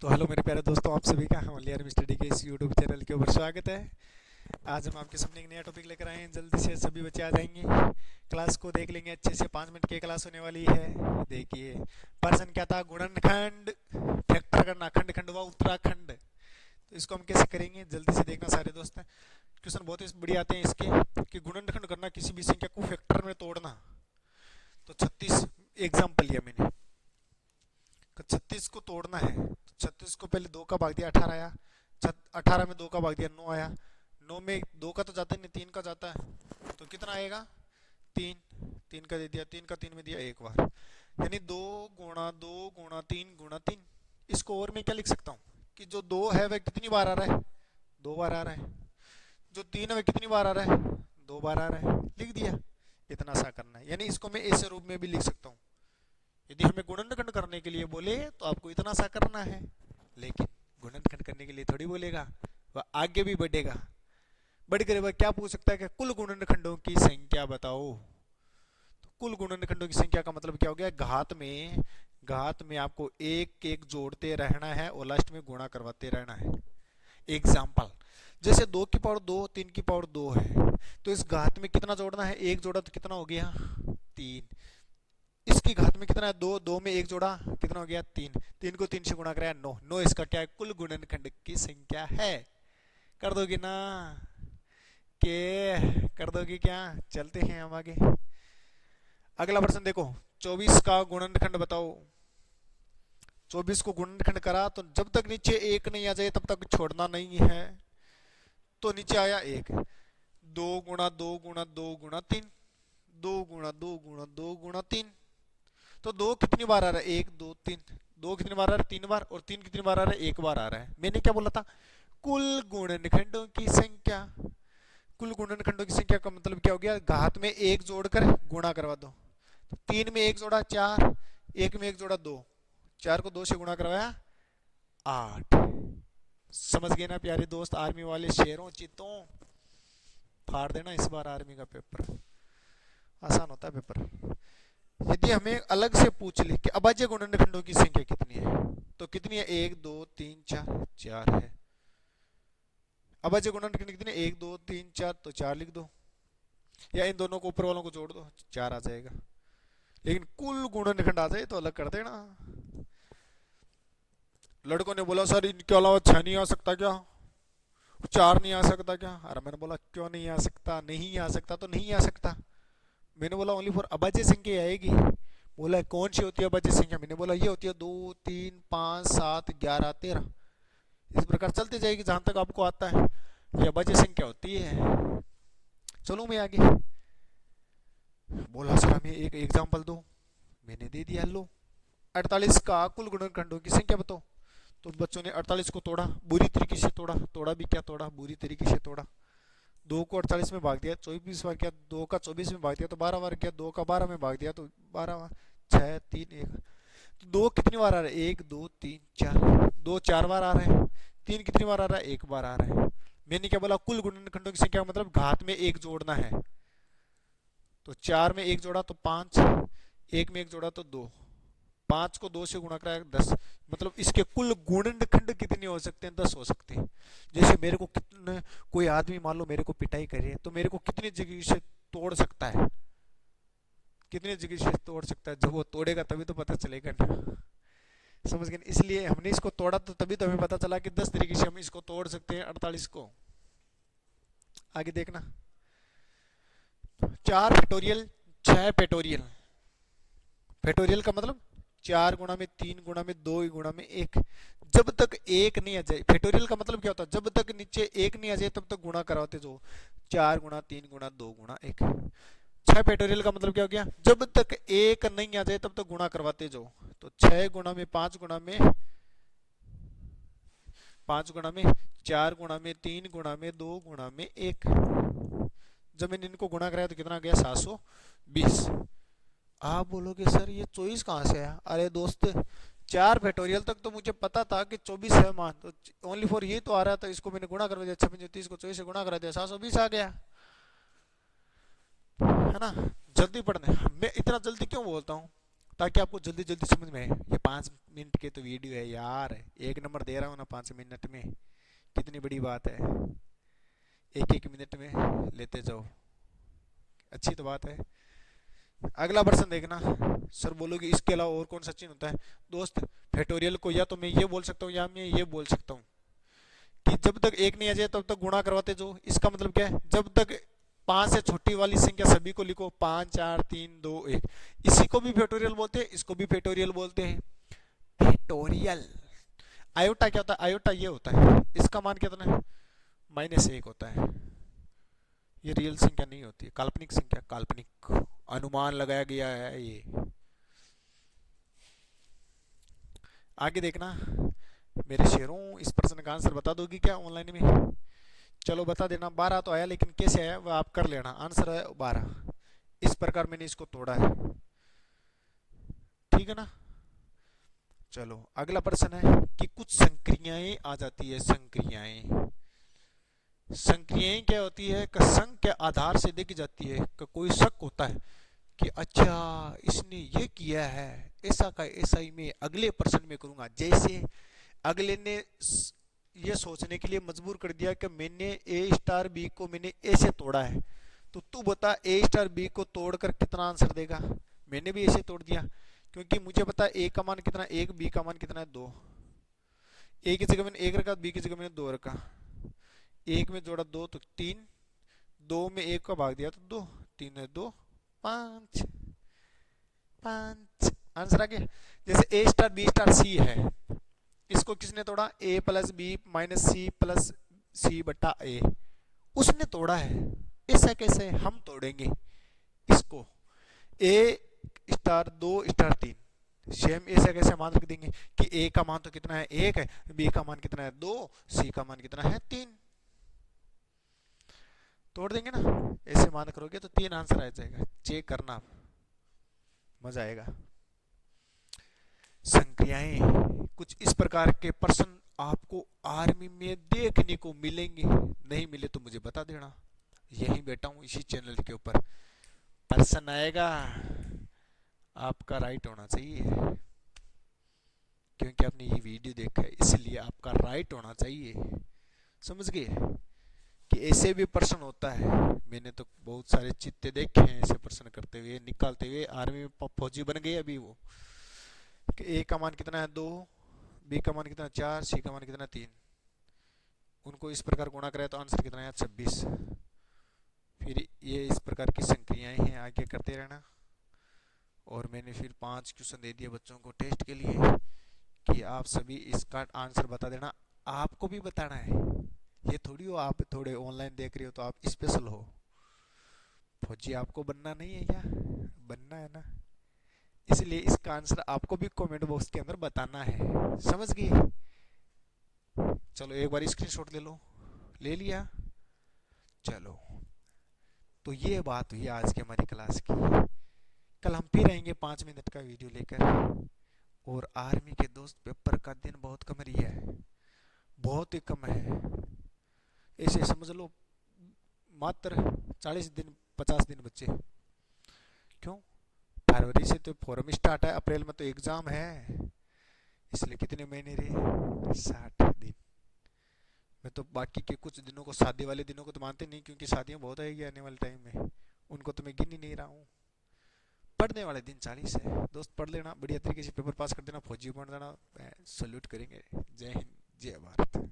तो हेलो मेरे प्यारे दोस्तों, आप सभी का हमारे मिस्टर डी के इस यूट्यूब चैनल के ऊपर स्वागत है। आज हम आपके सामने एक नया टॉपिक लेकर आए हैं। जल्दी से सभी बच्चे आ जाएंगे, क्लास को देख लेंगे अच्छे से। 5 मिनट की क्लास होने वाली है। देखिए, प्रश्न क्या था? गुणनखंड फैक्टर करना, खंड खंडवा उत्तराखंड। तो इसको हम कैसे करेंगे, जल्दी से देखना सारे दोस्त। क्वेश्चन बहुत ही बढ़िया आते हैं इसके कि गुणनखंड करना, किसी भी संख्या को फैक्टर में तोड़ना। तो 36 एग्जाम्पल लिया मैंने। 36 को तोड़ना है तो 36 को पहले 2 का भाग दिया, 18 आया। 18 में 2 का भाग दिया, 9 आया। 9 में 2 का तो जाता ही नहीं, 3 का जाता है। तो कितना आएगा? 3। 3 का दे दिया, 3 का 3 में दिया एक बार। यानी 2 गुणा 2 गुणा 3 गुणा 3। इसको और मैं क्या लिख सकता हूँ कि जो 2 है वह कितनी बार आ रहा है? 2 बार आ रहा है। जो 3 है वह कितनी बार आ रहा है? 2 बार आ रहा है। लिख दिया। इतना सा करना है। यानी इसको मैं ऐसे रूप में भी लिख सकता हूँ। यदि हमें गुणनखंड करने के लिए बोले तो आपको इतना सा करना है। लेकिन गुणनखंड करने के लिए थोड़ी बोलेगा, वह आगे भी बढ़ेगा। बढ़कर वह क्या पूछ सकता है कि कुल गुणनखंडों की संख्या बताओ। तो कुल गुणनखंडों की संख्या का मतलब क्या हो गया? घात में आपको एक एक जोड़ते रहना है और लास्ट में गुणा करवाते रहना है। एग्जाम्पल, जैसे 2 की पावर 2, 3 की पावर 2 है, तो इस घात में कितना जोड़ना है? एक जोड़ा तो कितना हो गया? 3। इसकी घात में कितना है? 2। 2 में एक जोड़ा, कितना हो गया? 3। 3 को 3 से गुणा कराया, 9। 9 इसका क्या है? कुल गुणनखंड की संख्या है। कर दोगे ना? के कर दोगे क्या? चलते हैं हम आगे। अगला प्रश्न देखो, 24 का गुणनखंड बताओ। 24 को गुणनखंड करा तो जब तक नीचे एक नहीं आ जाए तब तक छोड़ना नहीं है। तो नीचे आया एक। 2 गुणा 2 गुणा 2 गुणा 3। 2 गुणा 2 गुणा 2 गुणा 3। तो 2 कितनी बार आ रहा है? 1 2 3। 2 कितनी बार आ रहा है? 3 बार। और 3 कितनी बार आ रहा है? एक बार आ रहा है। मैंने क्या बोला था? कुल गुणनखंडों की संख्या। कुल गुणनखंडों की संख्या का मतलब क्या हो गया? घात में एक जोड़कर गुणा करवा दो। तो 3 में एक जोड़ा 4, एक में एक जोड़ा 2, 4 को 2 से गुणा करवाया 8। समझ गए ना प्यारे दोस्त? आर्मी वाले शेरों चित्तों फाड़ देना इस बार आर्मी का पेपर। आसान होता है पेपर। यदि हमें अलग से पूछ ले कि अभाज्य गुणनखंडों की संख्या कितनी है, तो कितनी है? 1 2 3 4, 4 है। अभाज्य गुणनखंड कितने? 1 2 3 4, तो 4 लिख दो, या इन दोनों को ऊपर वालों को जोड़ दो, 4 आ जाएगा। लेकिन कुल गुणनखंड आ जाए तो अलग कर देना। लड़कों ने बोला सर इनके अलावा 6 नहीं आ सकता क्या? 4 नहीं आ सकता क्या? अरे मैंने बोला क्यों नहीं आ सकता? नहीं आ सकता तो नहीं आ सकता। मैंने बोला ओनली फॉर अभाज्य संख्या आएगी। बोला कौन सी होती है अभाज्य संख्या? मैंने बोला ये होती है 2 3 5 7 11 13। इस प्रकार चलते जाएगी जहां तक आपको आता है। ये अभाज्य संख्या होती है। चलो मैं आगे। बोला सर हमें एक एग्जांपल दो। मैंने दे दिया। लो, 48 का कुल गुणनखंडों की संख्या बताओ। तो बच्चों ने 48 को तोड़ा, बुरी तरीके से तोड़ा। तोड़ा भी क्या तोड़ा? बुरी तरीके से तोड़ा। 2 को 48 में भाग दिया, 24 बार किया। 2 का 24 में भाग दिया तो 12 बार किया। 2 का 12 में भाग दिया तो 12 बार। 6 3 1। तो 2 कितनी बार आ रहा है? 1 2 3 4। 2 4 बार आ रहा है। 3 कितनी बार आ रहा है? एक बार आ रहा है। मैंने क्या बोला? कुल गुणनखंडों की संख्या मतलब घात में एक जोड़ना है। तो 4 में एक जोड़ा तो 5, एक में एक जोड़ा तो 2। 5 को 2 से गुणा कराया 10। मतलब इसके कुल गुणनखंड कितने हो सकते हैं? 10 हो सकते हैं। जैसे मेरे को कितने, कोई आदमी मान लो मेरे को पिटाई करे तो मेरे को कितनी जगह से तोड़ सकता है? कितनी जगह से तोड़ सकता है? जब वो तोड़ेगा तभी तो पता चलेगा ना। समझ गए? इसलिए हमने इसको तोड़ा तो तभी तो हमें पता चला कि 10 तरीके से हम इसको तोड़ सकते हैं 48 को। आगे देखना। 4 फैक्टोरियल, 6 फैक्टोरियल। फैक्टोरियल का मतलब 4 गुणा में 3 गुणा में 2 गुणा में 1। जब तक एक नहीं आ जाए, फैक्टोरियल का मतलब क्या होता है? जब तक नीचे एक नहीं आ जाए तब तक गुणा कराते जाओ। 4 गुणा 3 गुणा 2 गुणा 1। 6 फैक्टोरियल का मतलब क्या हो गया? जब तक एक नहीं आ जाए तब तक गुणा करवाते जाओ। तो 6 गुणा में 5 गुणा में 5 गुणा में 4 गुणा में 3 गुणा में 2 गुणा में 1। जब मैंने इनको गुणा कराया तो कितना आ गया? 720। आप बोलोगे सर ये 24 कहाँ से आया? अरे दोस्त, 4 फैक्टोरियल तक तो मुझे पता था कि 24 है मान, तो ओनली फॉर ये तो आ रहा था। इसको मैंने गुणा कर दिया, 26 को 24 से गुणा करा दिया, 720 आ गया। है ना? जल्दी पढ़ने मैं इतना जल्दी क्यों बोलता हूँ? ताकि आपको जल्दी जल्दी समझ में आए। ये 5 मिनट के तो वीडियो है यार, एक नंबर दे रहा हूँ ना 5 मिनट में, कितनी बड़ी बात है। एक एक मिनट में लेते जाओ, अच्छी तो बात है। अगला प्रश्न देखना। सर बोलोगे इसके अलावा और कौन सा चिन्ह होता है? दोस्त फैक्टोरियल को या तो मैं ये बोल सकता हूँ या मैं ये बोल सकता हूँ कि जब तक एक नहीं आ जाए तब तक गुणा करवाते जाओ। इसका मतलब क्या है? जब तक 5 से छोटी वाली संख्या सभी को लिखो, 5 4 3 2 1। इसी को भी फैक्टोरियल बोलते हैं, इसको भी फैक्टोरियल बोलते हैं। फैक्टोरियल। आयोटा क्या होता है? आयोटा ये होता है, इसका मान कितना है? -1 होता है। ये रियल संख्या नहीं होती है, काल्पनिक संख्या, काल्पनिक अनुमान लगाया गया है ये। आगे देखना मेरे शेरों, इस प्रश्न का आंसर बता दोगी क्या ऑनलाइन में? चलो बता देना। 12 तो आया, लेकिन कैसे आया वह आप कर लेना। आंसर है 12। इस प्रकार मैंने इसको तोड़ा है, ठीक है ना। चलो अगला प्रश्न है कि कुछ संक्रियाएं आ जाती है। संक्रियाएं, संक्रियाएं क्या होती है? संघ के आधार से देखी जाती है। कोई शक होता है कि अच्छा इसने ये किया है, ऐसा का ऐसा ही मैं अगले प्रश्न में करूंगा। जैसे अगले ने ये सोचने के लिए मजबूर कर दिया कि मैंने ए स्टार बी को मैंने ए से तोड़ा है, तो तू बता ए स्टार बी को तोड़कर कितना आंसर देगा? मैंने भी ऐसे तोड़ दिया, क्योंकि मुझे पता है ए का मान कितना है 1, बी का मान कितना है 2। ए की जगह मैंने 1 रखा, बी की जगह मैंने 2 रखा। 1 में जोड़ा 2 तो 3, 2 में 1 का भाग दिया तो 2, 3 है 2, 5 5 आंसर आ गया। जैसे A star B star C है, इसको किसने तोड़ा? A plus B minus C plus C बटा ए, उसने तोड़ा है। ऐसा कैसे हम तोड़ेंगे इसको? ए स्टार 2 स्टार 3, सेम ऐसा कैसे मान रख देंगे कि ए का मान तो कितना है 1 है, बी का मान कितना है 2, सी का मान कितना है 3। तोड़ देंगे ना, ऐसे मान करोगे तो 3 आंसर आ जाएगा। चेक करना, मजा आएगा। संक्रियाएं, कुछ इस प्रकार के प्रश्न आपको आर्मी में देखने को मिलेंगे। नहीं मिले तो मुझे बता देना, यहीं बैठा हूं इसी चैनल के ऊपर। प्रश्न आएगा, आपका राइट होना चाहिए, क्योंकि आपने ये वीडियो देखा है इसलिए आपका राइट होना चाहिए। समझ गए कि ऐसे भी प्रश्न होता है। मैंने तो बहुत सारे चित्ते देखे हैं ऐसे प्रश्न करते हुए, निकालते हुए। आर्मी में फौजी बन गए अभी वो, कि ए का मान कितना है 2, बी का मान कितना है 4, सी का मान कितना है 3। उनको इस प्रकार गुणा कराए तो आंसर कितना है 26। फिर ये इस प्रकार की संक्रियाएं हैं, आगे करते रहना। और मैंने फिर 5 क्वेश्चन दे दिए बच्चों को टेस्ट के लिए कि आप सभी इसका आंसर बता देना। आपको भी बताना है, ये थोड़ी हो आप थोड़े ऑनलाइन देख रहे हो तो आप स्पेशल हो। फौजी आपको बनना नहीं है क्या? बनना है ना, इसलिए इसका आंसर आपको भी कमेंट बॉक्स के अंदर बताना है। समझ गए? चलो एक बार स्क्रीनशॉट ले लो। ले लिया? चलो, तो ये बात हुई आज की हमारी क्लास की। कल हम फिर आएंगे 5 मिनट का वीडियो लेकर। और आर्मी के दोस्त पेपर का दिन बहुत कम रही है, बहुत ही कम है। ऐसे समझ लो मात्र 40 दिन 50 दिन बच्चे। क्यों? फरवरी से तो फॉरम स्टार्ट है, अप्रैल में तो एग्जाम है, इसलिए कितने महीने रहे? 60 दिन। मैं तो बाकी के कुछ दिनों को, शादी वाले दिनों को तो मानते नहीं, क्योंकि शादियां बहुत आएगी आने वाले टाइम में, उनको तो मैं गिन ही नहीं रहा हूँ। पढ़ने वाले दिन 40 है। दोस्त पढ़ लेना, बढ़िया तरीके से पेपर पास कर देना, फौजी बन देना, सल्यूट करेंगे। जय हिंद, जय भारत।